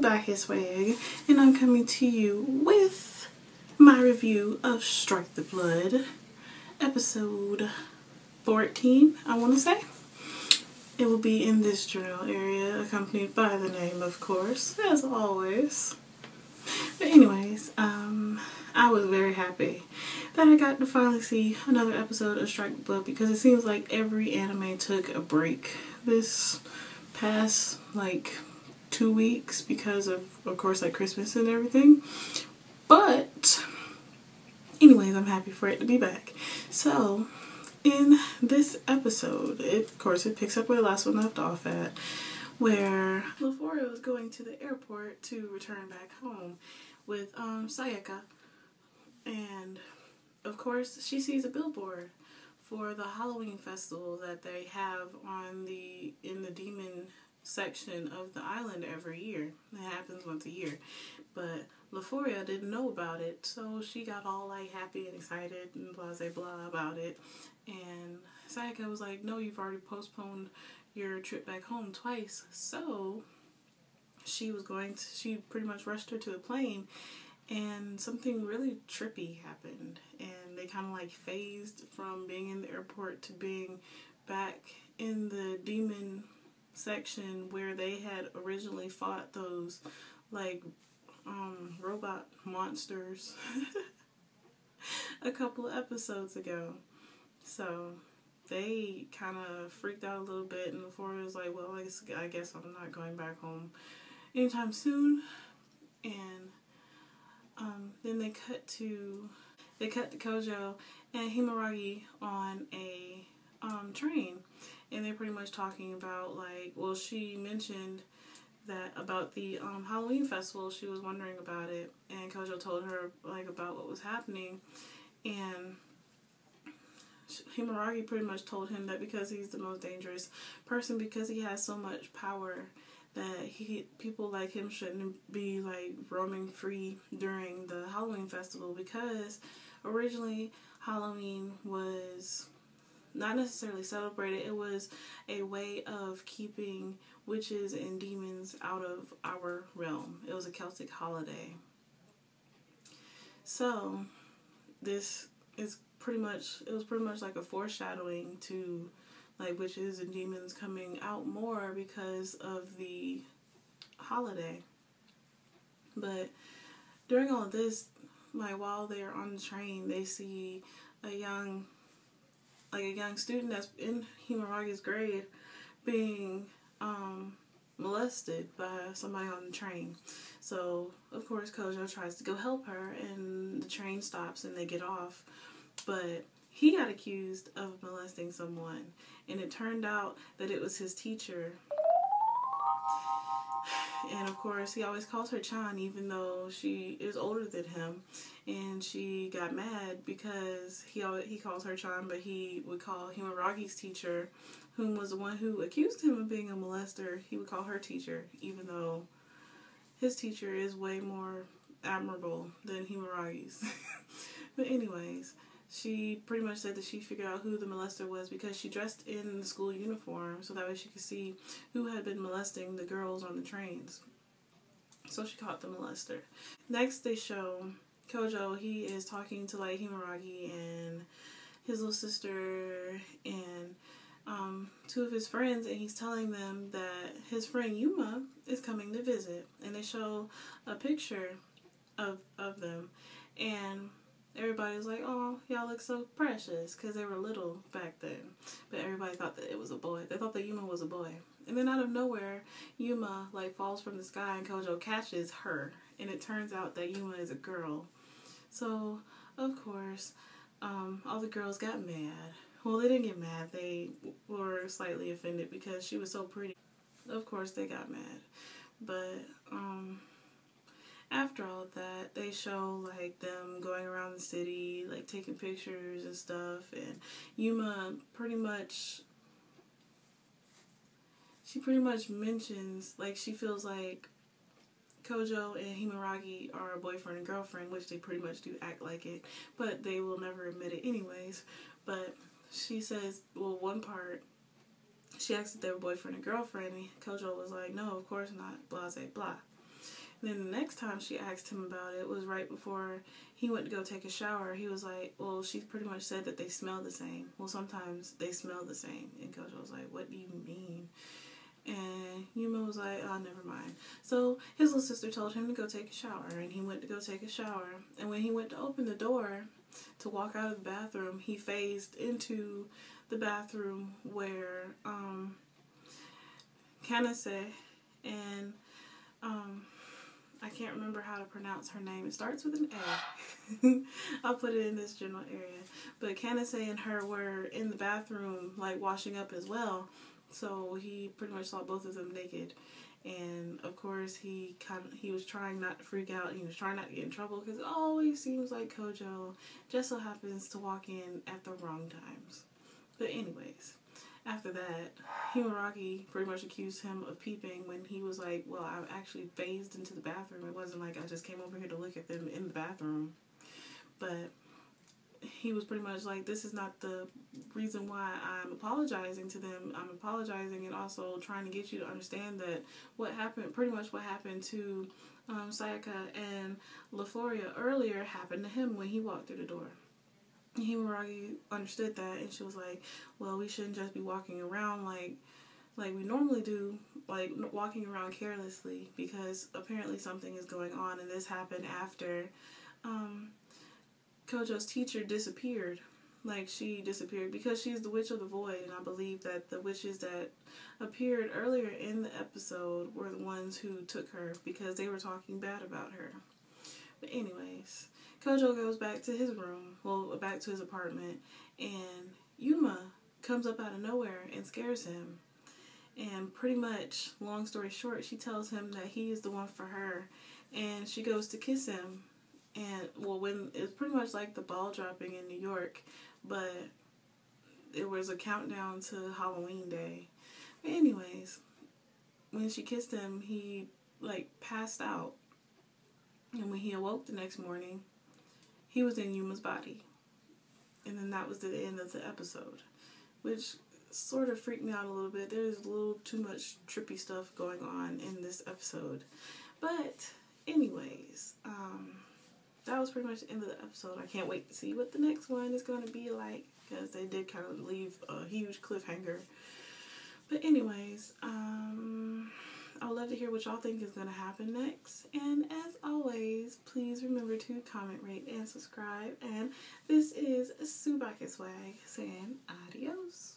TsubakiSwagg, and I'm coming to you with my review of Strike the Blood, episode 14, I want to say. It will be in this journal area, accompanied by the name, of course, as always. But anyways, I was very happy that I got to finally see another episode of Strike the Blood, because it seems like every anime took a break this past, 2 weeks because of course, Christmas and everything. But anyways, I'm happy for it to be back. So in this episode, of course, it picks up where the last one left off at, where Leforia was going to the airport to return back home with Sayaka, and of course she sees a billboard for the Halloween festival that they have in the demon section of the island every year. It happens once a year, but Leforia didn't know about it, so she got all happy and excited and blah blah blah about it. And Sayaka was like, "No, you've already postponed your trip back home twice." So she pretty much rushed her to the plane, and something really trippy happened, and they kind of phased from being in the airport to being back in the demon section where they had originally fought those robot monsters a couple of episodes ago. So they kind of freaked out a little bit, and Leforia was like, "Well, I guess I'm not going back home anytime soon." And then they cut to Kojo and Himaragi on a train, and they're pretty much talking about she mentioned that about the Halloween festival. She was wondering about it, and Kojo told her about what was happening, and Himaragi pretty much told him that because he's the most dangerous person, because he has so much power, that people like him shouldn't be roaming free during the Halloween festival, because originally Halloween was not necessarily celebrated. It was a way of keeping witches and demons out of our realm. It was a Celtic holiday. So this is pretty much like a foreshadowing to witches and demons coming out more because of the holiday. But during all of this, while they're on the train, they see a young student that's in Himaragi's grade being molested by somebody on the train. So of course Kojo tries to go help her, and the train stops and they get off, but he got accused of molesting someone, and it turned out that it was his teacher. And of course he always calls her Chan, even though she is older than him, and she got mad because he calls her Chan, but he would call Himaragi's teacher, whom was the one who accused him of being a molester, he would call her teacher, even though his teacher is way more admirable than Himaragi's. But anyways, she pretty much said that she figured out who the molester was because she dressed in the school uniform, so that way she could see who had been molesting the girls on the trains. So she caught the molester. Next, they show Kojo. He is talking to Himaragi and his little sister and two of his friends, and he's telling them that his friend Yuma is coming to visit, and they show a picture of them, and everybody's like, "Oh, y'all look so precious," because they were little back then. But everybody thought that it was a boy. They thought that Yuma was a boy. And then out of nowhere, Yuma falls from the sky, and Kojo catches her, and it turns out that Yuma is a girl. So of course, all the girls got mad. Well, they didn't get mad. They were slightly offended because she was so pretty. Of course, they got mad. But after all of that, they show them going around the city, taking pictures and stuff, and Yuma pretty much mentions she feels like Kojo and Himaragi are a boyfriend and girlfriend, which they pretty much do act like it, but they will never admit it anyways. But she says, well, one part, she asked if they were boyfriend and girlfriend, and Kojo was like, "No, of course not, blah, blah, blah." And then the next time she asked him about it was right before he went to go take a shower. He was like, well, she pretty much said that they smell the same. Well, sometimes they smell the same. And Kojo was like, what do you mean? And Yuma was like, oh, never mind. So his little sister told him to go take a shower, and he went to go take a shower. And when he went to open the door to walk out of the bathroom, he phased into the bathroom where Kanase and I can't remember how to pronounce her name. It starts with an A. I'll put it in this general area. But Kanase and her were in the bathroom, like, washing up as well. So he pretty much saw both of them naked. And, of course, he was trying not to freak out. He was trying not to get in trouble because it always seems like Kojo just so happens to walk in at the wrong times. But anyways, after that, Himaraki pretty much accused him of peeping when he was like, well, I actually phased into the bathroom. It wasn't like I just came over here to look at them in the bathroom. But he was pretty much like, this is not the reason why I'm apologizing to them. I'm apologizing and also trying to get you to understand that pretty much what happened to Sayaka and LaFloria earlier happened to him when he walked through the door. Himaragi understood that, and she was like, well, we shouldn't just be walking around like we normally do, like walking around carelessly, because apparently something is going on, and this happened after Kojo's teacher disappeared. Like, she disappeared because she's the Witch of the Void, and I believe that the witches that appeared earlier in the episode were the ones who took her because they were talking bad about her. But anyways, Kojo goes back to his room, well, back to his apartment, and Yuma comes up out of nowhere and scares him. And pretty much, long story short, she tells him that he is the one for her, and she goes to kiss him. And, well, when it's pretty much like the ball dropping in New York, but it was a countdown to Halloween Day. But anyways, when she kissed him, he, like, passed out. And when he awoke the next morning, he was in Yuma's body. And then that was the end of the episode, which sort of freaked me out a little bit. There's a little too much trippy stuff going on in this episode. But anyways, that was pretty much the end of the episode. I can't wait to see what the next one is going to be like, because they did kind of leave a huge cliffhanger. But anyways, I would love to hear what y'all think is going to happen next. And as always, please remember to comment, rate, and subscribe. And this is TsubakiSwagg saying adios.